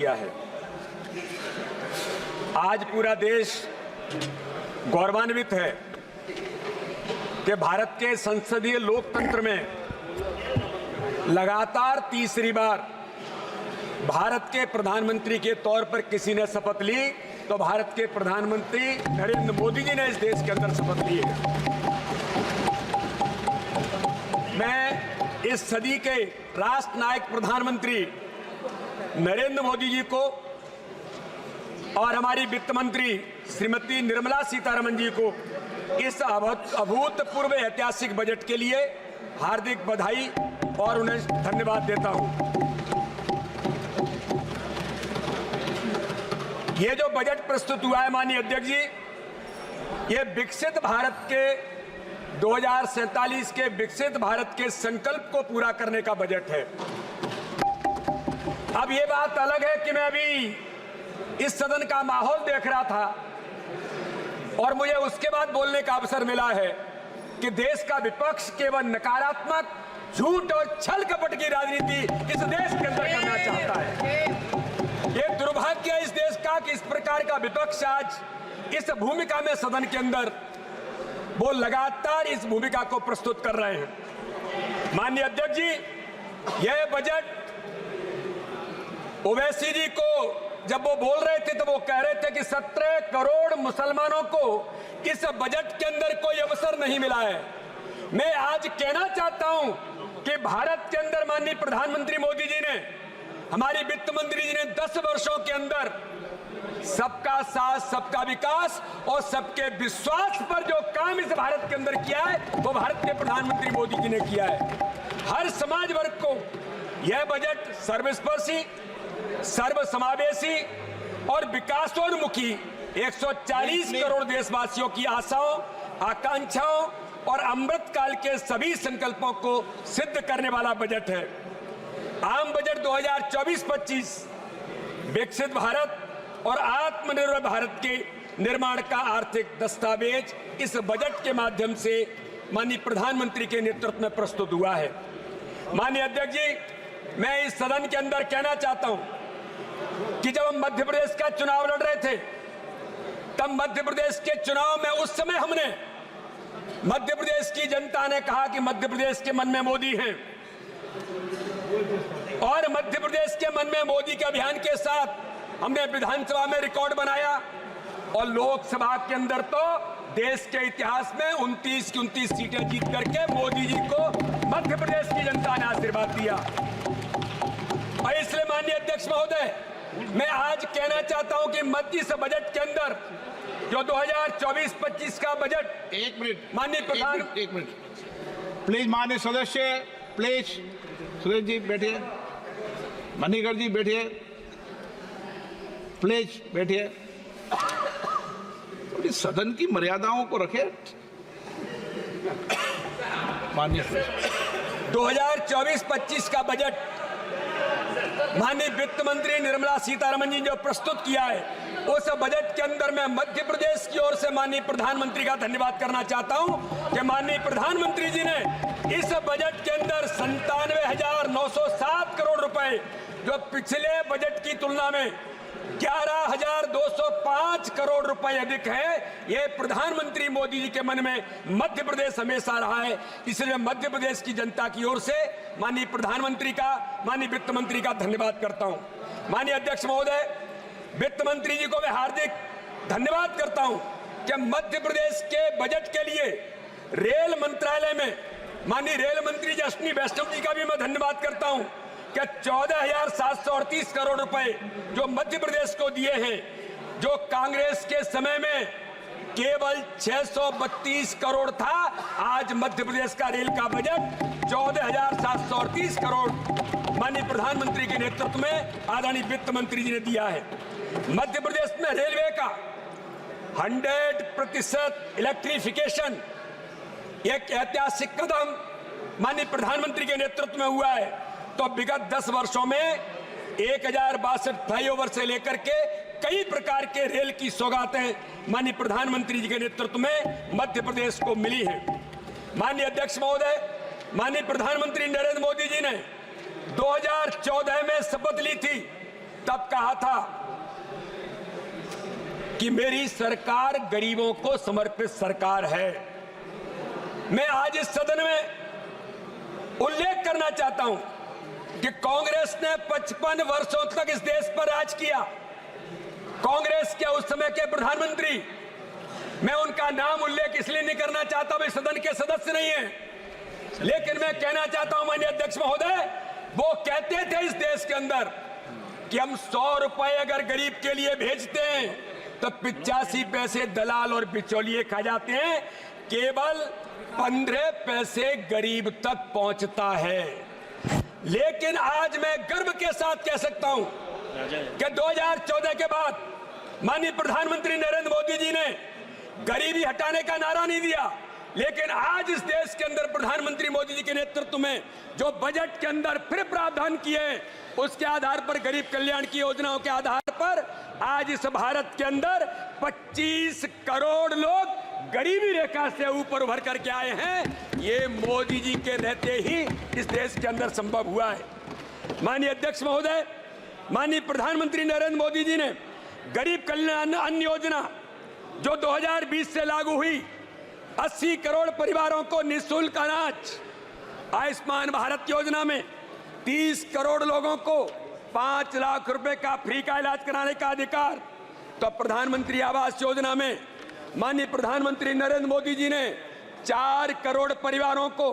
किया है। आज पूरा देश गौरवान्वित है कि भारत के संसदीय लोकतंत्र में लगातार तीसरी बार भारत के प्रधानमंत्री के तौर पर किसी ने शपथ ली तो भारत के प्रधानमंत्री नरेंद्र मोदी जी ने इस देश के अंदर शपथ ली है। मैं इस सदी के राष्ट्र नायक प्रधानमंत्री नरेंद्र मोदी जी को और हमारी वित्त मंत्री श्रीमती निर्मला सीतारमण जी को इस अभूतपूर्व ऐतिहासिक बजट के लिए हार्दिक बधाई और उन्हें धन्यवाद देता हूं। ये जो बजट प्रस्तुत हुआ है माननीय अध्यक्ष जी, ये विकसित भारत के 2047 के विकसित भारत के संकल्प को पूरा करने का बजट है। अब ये बात अलग है कि मैं अभी इस सदन का माहौल देख रहा था और मुझे उसके बाद बोलने का अवसर मिला है कि देश का विपक्ष केवल नकारात्मक झूठ और छल कपट की राजनीति इस देश के अंदर करना चाहता है। ये दुर्भाग्य है इस देश का कि इस प्रकार का विपक्ष आज इस भूमिका में सदन के अंदर वो लगातार इस भूमिका को प्रस्तुत कर रहे हैं। माननीय अध्यक्ष जी, यह बजट ओवैसी जी को जब वो बोल रहे थे तो वो कह रहे थे कि 17 करोड़ मुसलमानों को इस बजट के अंदर कोई अवसर नहीं मिला है। मैं आज कहना चाहता हूं कि भारत के अंदर माननीय प्रधानमंत्री मोदी जी ने, हमारी वित्त मंत्री जी ने 10 वर्षों के अंदर सबका साथ, सबका विकास और सबके विश्वास पर जो काम इस भारत के अंदर किया है वो भारत के प्रधानमंत्री मोदी जी ने किया है। हर समाज वर्ग को यह बजट सर्वस्पर्शी, सर्वसमावेशी और विकासोन्मुखी 140 करोड़ देशवासियों की आशाओं, आकांक्षाओं और अमृत काल के सभी संकल्पों को सिद्ध करने वाला बजट है। आम बजट 2024-25 विकसित भारत और आत्मनिर्भर भारत के निर्माण का आर्थिक दस्तावेज इस बजट के माध्यम से माननीय प्रधानमंत्री के नेतृत्व में प्रस्तुत हुआ है। माननीय अध्यक्ष जी, मैं इस सदन के अंदर कहना चाहता हूं कि जब हम मध्य प्रदेश का चुनाव लड़ रहे थे तब मध्य प्रदेश के चुनाव में उस समय हमने मध्य प्रदेश की जनता ने कहा कि मध्य प्रदेश के मन में मोदी हैं और मध्य प्रदेश के मन में मोदी के अभियान के साथ हमने विधानसभा में रिकॉर्ड बनाया और लोकसभा के अंदर तो देश के इतिहास में 29 की 29 सीटें जीत करके मोदी जी को मध्य प्रदेश की जनता ने आशीर्वाद दिया। और इसलिए माननीय अध्यक्ष महोदय, मैं आज कहना चाहता हूं कि मध्य से बजट के अंदर जो 2024-25 का बजट, एक मिनट माननीय प्रधान, एक मिनट प्लीज, माननीय सदस्य प्लीज, सुरेश जी बैठिए, मणिकर जी बैठिए, प्लीज बैठिए, थोड़ी सदन की मर्यादाओं को रखें। माननीय 2024-25 का बजट माननीय वित्त मंत्री निर्मला सीतारमण जी जो प्रस्तुत किया है, उस बजट के अंदर मैं मध्य प्रदेश की ओर से माननीय प्रधानमंत्री का धन्यवाद करना चाहता हूं कि माननीय प्रधानमंत्री जी ने इस बजट के अंदर 97,907 करोड़ रुपए, जो पिछले बजट की तुलना में 11,205 करोड़ रुपए अधिक है, ये प्रधानमंत्री मोदी जी के मन में मध्य प्रदेश हमेशा रहा है। इसलिए मध्य प्रदेश की जनता की ओर से माननीय प्रधानमंत्री का, माननीय वित्त मंत्री का धन्यवाद करता हूं। माननीय अध्यक्ष महोदय, वित्त मंत्री जी को मैं हार्दिक धन्यवाद करता हूं कि मध्य प्रदेश के बजट के लिए रेल मंत्रालय में माननीय रेल मंत्री जी अश्विनी वैष्णव जी का भी मैं धन्यवाद करता हूं कि 14,738 करोड़ रुपए जो मध्य प्रदेश को दिए हैं, जो कांग्रेस के समय में केवल 632 करोड़ था, आज मध्य प्रदेश का रेल का बजट 14,738 करोड़ माननीय प्रधानमंत्री के नेतृत्व में आदरणीय वित्त मंत्री जी ने दिया है। मध्य प्रदेश में रेलवे का 100% इलेक्ट्रिफिकेशन एक ऐतिहासिक कदम माननीय प्रधानमंत्री के नेतृत्व में हुआ है। तो विगत 10 वर्षों में 1062 फ्लाईओवर से लेकर के कई प्रकार के रेल की सौगातें माननीय प्रधानमंत्री जी के नेतृत्व में मध्य प्रदेश को मिली है। माननीय अध्यक्ष महोदय, माननीय प्रधानमंत्री नरेंद्र मोदी जी ने 2014 में शपथ ली थी तब कहा था कि मेरी सरकार गरीबों को समर्पित सरकार है। मैं आज इस सदन में उल्लेख करना चाहता हूं कि कांग्रेस ने 55 वर्षों तक इस देश पर राज किया। कांग्रेस के उस समय के प्रधानमंत्री, मैं उनका नाम उल्लेख इसलिए नहीं करना चाहता, वे सदन के सदस्य नहीं है, लेकिन मैं कहना चाहता हूं माननीय अध्यक्ष महोदय, वो कहते थे इस देश के अंदर कि हम 100 रुपए अगर गरीब के लिए भेजते हैं तो 85 पैसे दलाल और बिचौलिए खा जाते हैं, केवल 15 पैसे गरीब तक पहुंचता है। लेकिन आज मैं गर्व के साथ कह सकता हूं कि 2014 के बाद माननीय प्रधानमंत्री नरेंद्र मोदी जी ने गरीबी हटाने का नारा नहीं दिया, लेकिन आज इस देश के अंदर प्रधानमंत्री मोदी जी के नेतृत्व में जो बजट के अंदर फिर प्रावधान किए, उसके आधार पर गरीब कल्याण की योजनाओं के आधार पर आज इस भारत के अंदर 25 करोड़ लोग गरीबी रेखा से ऊपर उभर करके आए हैं। ये मोदी जी के रहते ही इस देश के अंदर संभव हुआ है। माननीय अध्यक्ष महोदय, माननीय प्रधानमंत्री नरेंद्र मोदी जी ने गरीब कल्याण अन्न योजना जो 2020 से लागू हुई, 80 करोड़ परिवारों को निःशुल्क अनाज, आयुष्मान भारत योजना में 30 करोड़ लोगों को 5 लाख रुपए का फ्री का इलाज कराने का अधिकार, तो प्रधानमंत्री आवास योजना में माननीय प्रधानमंत्री नरेंद्र मोदी जी ने 4 करोड़ परिवारों को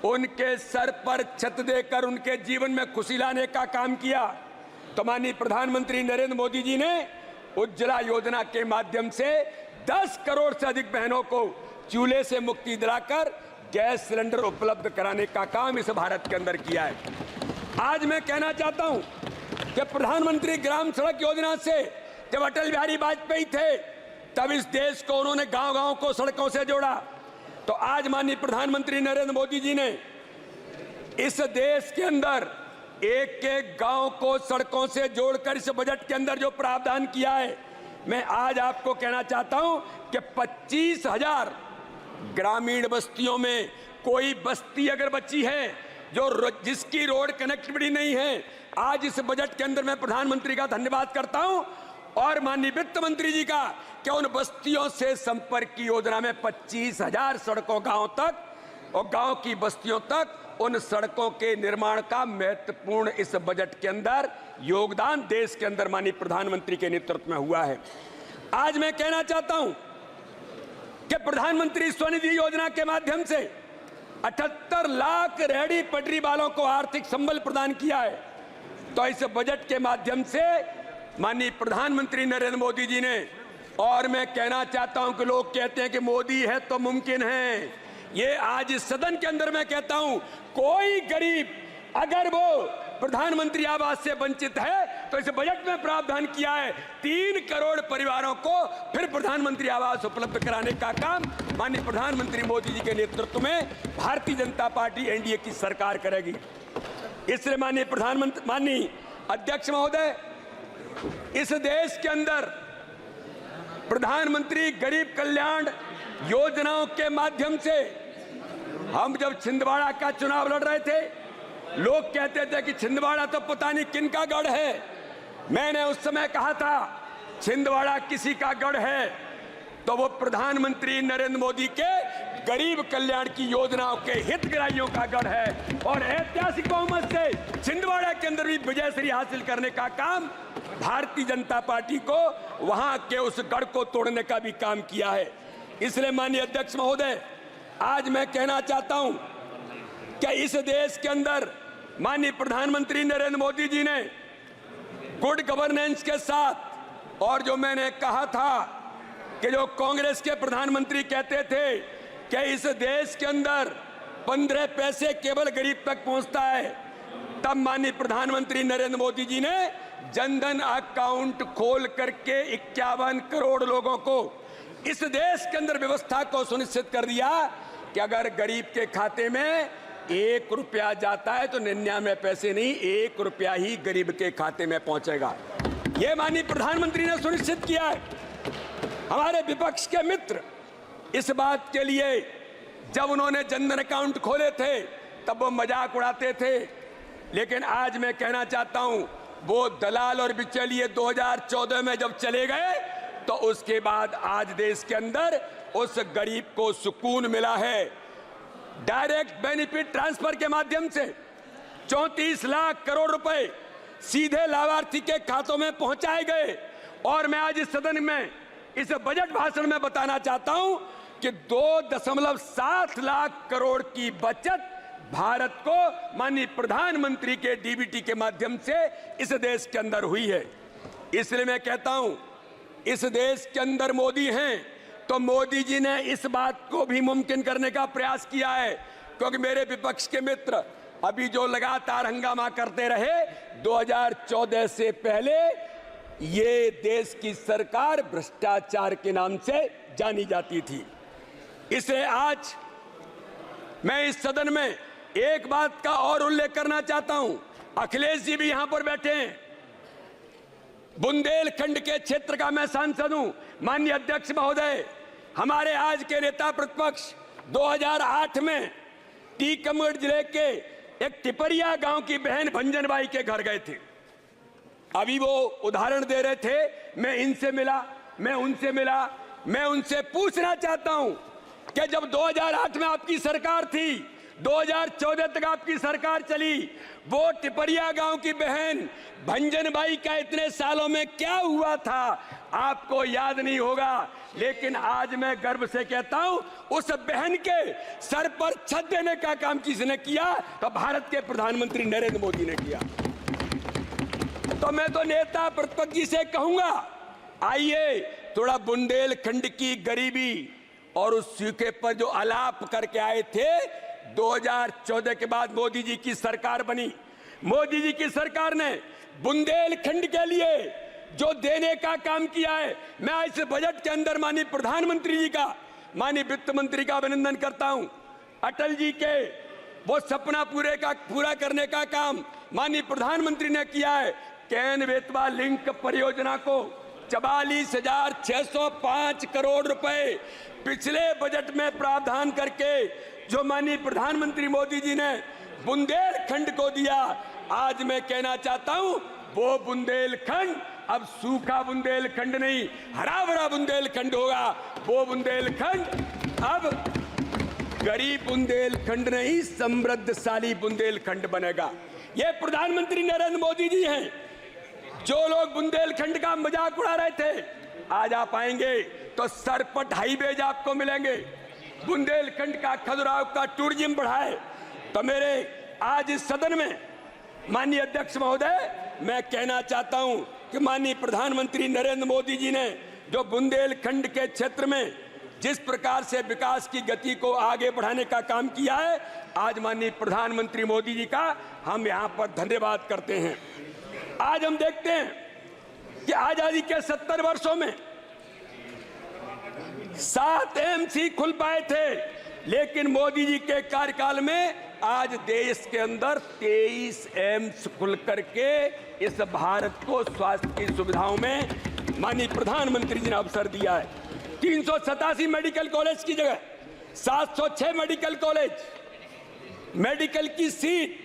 उनके सर पर छत देकर उनके जीवन में खुशी लाने का काम किया। तो माननीय प्रधानमंत्री नरेंद्र मोदी जी ने उज्ज्वला योजना के माध्यम से 10 करोड़ से अधिक बहनों को चूल्हे से मुक्ति दिलाकर गैस सिलेंडर उपलब्ध कराने का काम इस भारत के अंदर किया है। आज मैं कहना चाहता हूं कि प्रधानमंत्री ग्राम सड़क योजना से जब अटल बिहारी वाजपेयी थे, तब इस देश को उन्होंने गांव-गांव को सड़कों से जोड़ा। तो आज माननीय प्रधानमंत्री नरेंद्र मोदी जी ने इस देश के अंदर एक एक गांव को सड़कों से जोड़कर इस बजट के अंदर जो प्रावधान किया है, मैं आज आपको कहना चाहता हूं कि 25,000 ग्रामीण बस्तियों में कोई बस्ती अगर बची है जिसकी रोड कनेक्टिविटी नहीं है, आज इस बजट के अंदर मैं प्रधानमंत्री का धन्यवाद करता हूं और माननीय वित्त मंत्री जी का कि उन बस्तियों से संपर्क की योजना में 25,000 सड़कों गांव तक और गांव की बस्तियों तक उन सड़कों के निर्माण का महत्वपूर्ण इस बजट के अंदर योगदान देश के अंदर माननीय प्रधानमंत्री के नेतृत्व में हुआ है। आज मैं कहना चाहता हूं कि प्रधानमंत्री स्वनिधि योजना के माध्यम से 78 लाख रेहड़ी पटरी वालों को आर्थिक संबल प्रदान किया है। तो इस बजट के माध्यम से माननीय प्रधानमंत्री नरेंद्र मोदी जी ने, और मैं कहना चाहता हूं कि लोग कहते हैं कि मोदी है तो मुमकिन है, ये आज इस सदन के अंदर मैं कहता हूं कोई गरीब अगर वो प्रधानमंत्री आवास से वंचित है तो इस बजट में प्रावधान किया है 3 करोड़ परिवारों को फिर प्रधानमंत्री आवास उपलब्ध कराने का काम माननीय प्रधानमंत्री मोदी जी के नेतृत्व में भारतीय जनता पार्टी एनडीए की सरकार करेगी। इसलिए माननीय अध्यक्ष महोदय, इस देश के अंदर प्रधानमंत्री गरीब कल्याण योजनाओं के माध्यम से हम जब छिंदवाड़ा का चुनाव लड़ रहे थे, लोग कहते थे कि छिंदवाड़ा तो पता नहीं किन का गढ़ है। मैंने उस समय कहा था छिंदवाड़ा किसी का गढ़ है तो वो प्रधानमंत्री नरेंद्र मोदी के गरीब कल्याण की योजनाओं के हितग्राहियों का गढ़ है और ऐतिहासिक बहुमत से छिंदवाड़ा के अंदर भी विजयश्री हासिल करने का काम भारतीय जनता पार्टी को वहां के उस गढ़ को तोड़ने का भी काम किया है। इसलिए माननीय अध्यक्ष महोदय, आज मैं कहना चाहता हूं कि इस देश के अंदर माननीय प्रधानमंत्री नरेंद्र मोदी जी ने गुड गवर्नेंस के साथ, और जो मैंने कहा था कि जो कांग्रेस के प्रधानमंत्री कहते थे कि इस देश के अंदर 15 पैसे केवल गरीब तक पहुंचता है, तब माननीय प्रधानमंत्री नरेंद्र मोदी जी ने जनधन अकाउंट खोल करके 51 करोड़ लोगों को इस देश के अंदर व्यवस्था को सुनिश्चित कर दिया कि अगर गरीब के खाते में 1 रुपया जाता है तो 99 पैसे नहीं, 1 रुपया ही गरीब के खाते में पहुंचेगा। ये माननीय प्रधानमंत्री ने सुनिश्चित किया है। हमारे विपक्ष के मित्र इस बात के लिए जब उन्होंने जनधन अकाउंट खोले थे तब वो मजाक उड़ाते थे, लेकिन आज मैं कहना चाहता हूं वो दलाल और बिचौलिए 2014 में जब चले गए तो उसके बाद आज देश के अंदर उस गरीब को सुकून मिला है। डायरेक्ट बेनिफिट ट्रांसफर के माध्यम से 34 लाख करोड़ रुपए सीधे लाभार्थी के खातों में पहुंचाए गए। और मैं आज इस सदन में इस बजट भाषण में बताना चाहता हूं कि 2.7 लाख करोड़ की बचत भारत को माननीय प्रधानमंत्री के डीबीटी के माध्यम से इस देश के अंदर हुई है। इसलिए मैं कहता हूं, इस देश के अंदर मोदी हैं तो मोदी जी ने इस बात को भी मुमकिन करने का प्रयास किया है, क्योंकि मेरे विपक्ष के मित्र अभी जो लगातार हंगामा करते रहे, 2014 से पहले ये देश की सरकार भ्रष्टाचार के नाम से जानी जाती थी। इसलिए आज मैं इस सदन में एक बात का और उल्लेख करना चाहता हूं। अखिलेश जी भी यहां पर बैठे हैं, बुंदेलखंड के क्षेत्र का मैं सांसद हूं। माननीय अध्यक्ष महोदय, हमारे आज के नेता प्रतिपक्ष 2008 में टीकमगढ़ जिले के एक टिपरिया गांव की बहन भंजनबाई के घर गए थे। अभी वो उदाहरण दे रहे थे, मैं इनसे मिला, मैं उनसे मिला। मैं उनसे पूछना चाहता हूं कि जब 2008 में आपकी सरकार थी, 2014 तक आपकी सरकार चली, वो टिपरिया गांव की बहन भंजनबाई का इतने सालों में क्या हुआ था आपको याद नहीं होगा। लेकिन आज मैं गर्व से कहता हूं, उस बहन के सर पर छत देने का काम किसने किया? तो भारत के प्रधानमंत्री नरेंद्र मोदी ने किया। तो मैं तो नेता प्रतिपक्ष जी से कहूंगा, आइए थोड़ा बुंदेलखंड की गरीबी और उस सूखे पर जो आलाप करके आए थे। 2014 के बाद मोदी जी की सरकार बनी। मोदी जी की सरकार ने बुंदेलखंड के लिए जो देने का काम किया है, मैं इस बजट के अंदर माननीय प्रधानमंत्री जी का, माननीय वित्त मंत्री का अभिनंदन करता हूं। अटल जी के वो सपना पूरा करने का काम माननीय प्रधानमंत्री ने किया है। कैन बेतवा लिंक परियोजना को 44,605 करोड़ रुपए पिछले बजट में प्रावधान करके जो माननीय प्रधानमंत्री मोदी जी ने बुंदेलखंड को दिया, आज मैं कहना चाहता हूं, वो बुंदेलखंड अब सूखा बुंदेलखंड नहीं, हरा भरा बुंदेलखंड होगा। वो बुंदेलखंड अब गरीब बुंदेलखंड नहीं, समृद्धशाली बुंदेलखंड बनेगा। ये प्रधानमंत्री नरेंद्र मोदी जी हैं। जो लोग बुंदेलखंड का मजाक उड़ा रहे थे, आज आप आएंगे तो सरपट हाईवेज आपको मिलेंगे। बुंदेलखंड का खजुराहो का टूरिज्म बढ़ाए। तो मेरे आज इस सदन में माननीय अध्यक्ष महोदय, मैं कहना चाहता हूं कि माननीय प्रधानमंत्री नरेंद्र मोदी जी ने जो बुंदेलखंड के क्षेत्र में जिस प्रकार से विकास की गति को आगे बढ़ाने का काम किया है, आज माननीय प्रधानमंत्री मोदी जी का हम यहां पर धन्यवाद करते हैं। आज हम देखते हैं कि आजादी के 70 वर्षों में 7 एम्स खुल पाए थे, लेकिन मोदी जी के कार्यकाल में आज देश के अंदर 23 एम्स खुल करके इस भारत को स्वास्थ्य की सुविधाओं में माननीय प्रधानमंत्री जी ने अवसर दिया है। 387 मेडिकल कॉलेज की जगह 706 मेडिकल कॉलेज, मेडिकल की सीट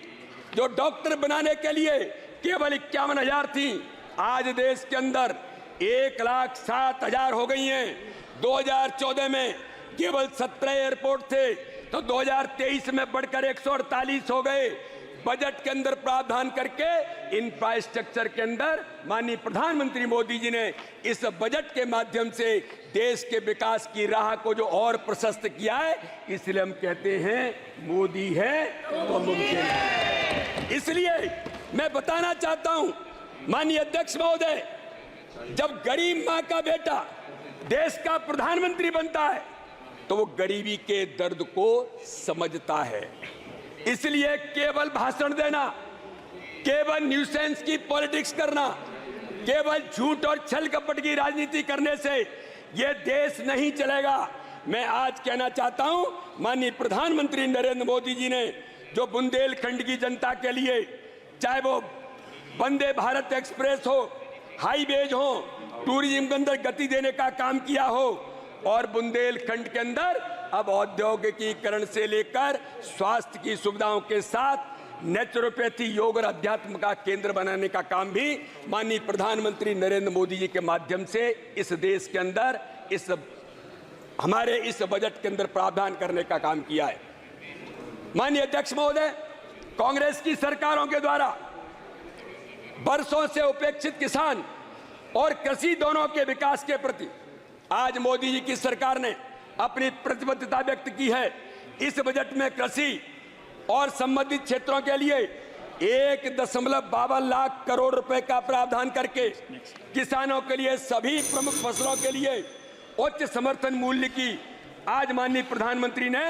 जो डॉक्टर बनाने के लिए केवल 51,000 थी, आज देश के अंदर 1,07,000 हो गई हैं। 2014 में केवल 17 एयरपोर्ट थे, तो 2023 में बढ़कर 148 हो गए। बजट के अंदर प्रावधान करके इंफ्रास्ट्रक्चर के अंदर माननीय प्रधानमंत्री मोदी जी ने इस बजट के माध्यम से देश के विकास की राह को जो और प्रशस्त किया है, इसलिए हम कहते हैं मोदी है तो मुमकिन है। इसलिए मैं बताना चाहता हूं माननीय अध्यक्ष महोदय, जब गरीब मां का बेटा देश का प्रधानमंत्री बनता है तो वो गरीबी के दर्द को समझता है। इसलिए केवल भाषण देना, केवल न्यूसेंस की पॉलिटिक्स करना, केवल झूठ और छल कपट की राजनीति करने से ये देश नहीं चलेगा। मैं आज कहना चाहता हूं, माननीय प्रधानमंत्री नरेंद्र मोदी जी ने जो बुंदेलखंड की जनता के लिए, चाहे वो वंदे भारत एक्सप्रेस हो, हाईवेज हो, टूरिज्म के अंदर गति देने का काम किया हो, और बुंदेलखंड के अंदर अब औद्योगिकीकरण से लेकर स्वास्थ्य की सुविधाओं के साथ नेचुरोपैथी, योग और अध्यात्म का केंद्र बनाने का काम भी माननीय प्रधानमंत्री नरेंद्र मोदी जी के माध्यम से इस देश के अंदर हमारे इस बजट के अंदर प्रावधान करने का काम किया है। माननीय अध्यक्ष महोदय, कांग्रेस की सरकारों के द्वारा बरसों से उपेक्षित किसान और कृषि दोनों के विकास के प्रति आज मोदी जी की सरकार ने अपनी प्रतिबद्धता व्यक्त की है। इस बजट में कृषि और संबंधित क्षेत्रों के लिए 1.52 लाख करोड़ रुपए का प्रावधान करके किसानों के लिए सभी प्रमुख फसलों के लिए उच्च समर्थन मूल्य की आज माननीय प्रधानमंत्री ने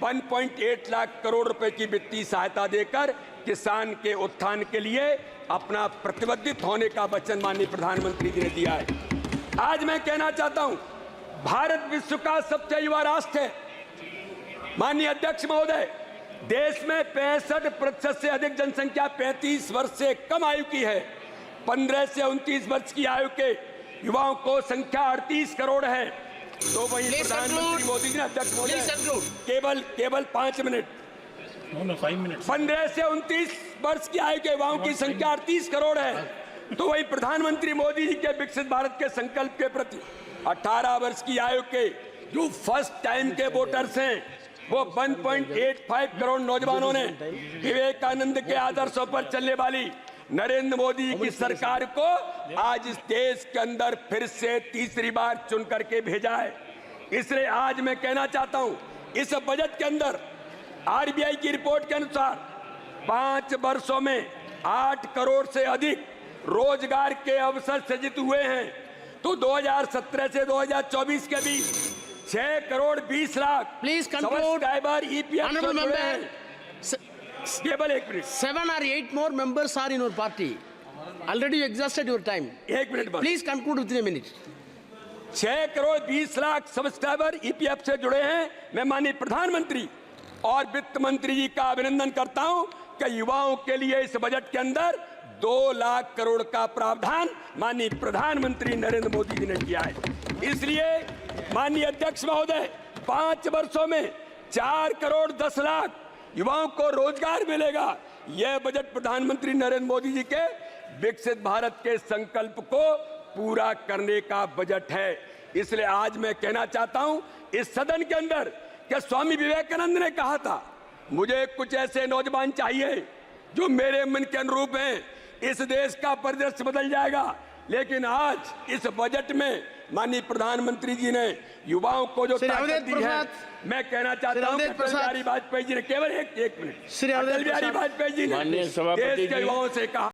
1.8 लाख करोड़ रुपए की वित्तीय सहायता देकर किसान के उत्थान के लिए अपना प्रतिबद्ध होने का वचन माननीय प्रधानमंत्री जी ने दिया है। आज मैं कहना चाहता हूं, भारत विश्व का सबसे युवा राष्ट्र है। माननीय अध्यक्ष महोदय, देश में 65% से अधिक जनसंख्या 35 वर्ष से कम आयु की है। 15 से 29 वर्ष की आयु के युवाओं को संख्या 38 करोड़ है। तो वही प्रधानमंत्री मोदी जी ने, अध्यक्ष महोदय, केवल 5 मिनट, 15 से 29 वर्ष की आयु के युवाओं की संख्या 38 करोड़ है। तो वही प्रधानमंत्री मोदी जी के विकसित भारत के संकल्प के प्रति 18 वर्ष की आयु के जो फर्स्ट टाइम के वोटर्स हैं, वो 1.85 करोड़ नौजवानों ने विवेकानंद के आदर्शों पर चलने वाली नरेंद्र मोदी जी की सरकार को आज इस देश के अंदर फिर से तीसरी बार चुन करके भेजा है। इसलिए आज मैं कहना चाहता हूं, इस बजट के अंदर आरबीआई की रिपोर्ट के अनुसार 5 वर्षों में 8 करोड़ से अधिक रोजगार के अवसर सृजित हुए हैं। तो 2017 से 2024 के बीच 6 करोड़ 20 लाख सब्सक्राइबर ईपीएफ से जुड़े हैं। केवल 1 minute. 7 or 8 more members are in your party. Already you exhausted your time. 1 minute बस। Please conclude within a minute. 6 crore 20 lakh subscriber EPF से जुड़े हैं। मैं माननीय प्रधानमंत्री और वित्त मंत्री जी का अभिनंदन करता हूं कि युवाओं के लिए इस बजट के अंदर 2 लाख करोड़ का प्रावधान माननीय प्रधानमंत्री नरेंद्र मोदी जी ने किया है। इसलिए माननीय अध्यक्ष महोदय, 5 वर्षों में 4 करोड़ 10 लाख युवाओं को रोजगार मिलेगा। यह बजट प्रधानमंत्री नरेंद्र मोदी जी के विकसित भारत के संकल्प को पूरा करने का बजट है। इसलिए आज मैं कहना चाहता हूं इस सदन के अंदर कि स्वामी विवेकानंद ने कहा था, मुझे कुछ ऐसे नौजवान चाहिए जो मेरे मन के अनुरूप हैं, इस देश का परिदृश्य बदल जाएगा। लेकिन आज इस बजट में माननीय प्रधानमंत्री जी ने युवाओं को जो ताकत दी है, मैं कहना चाहता हूं कि अटल बिहारी वाजपेयी जी ने केवल एक मिनट, अटल बिहारी वाजपेयी जी ने देश के युवाओं से कहा।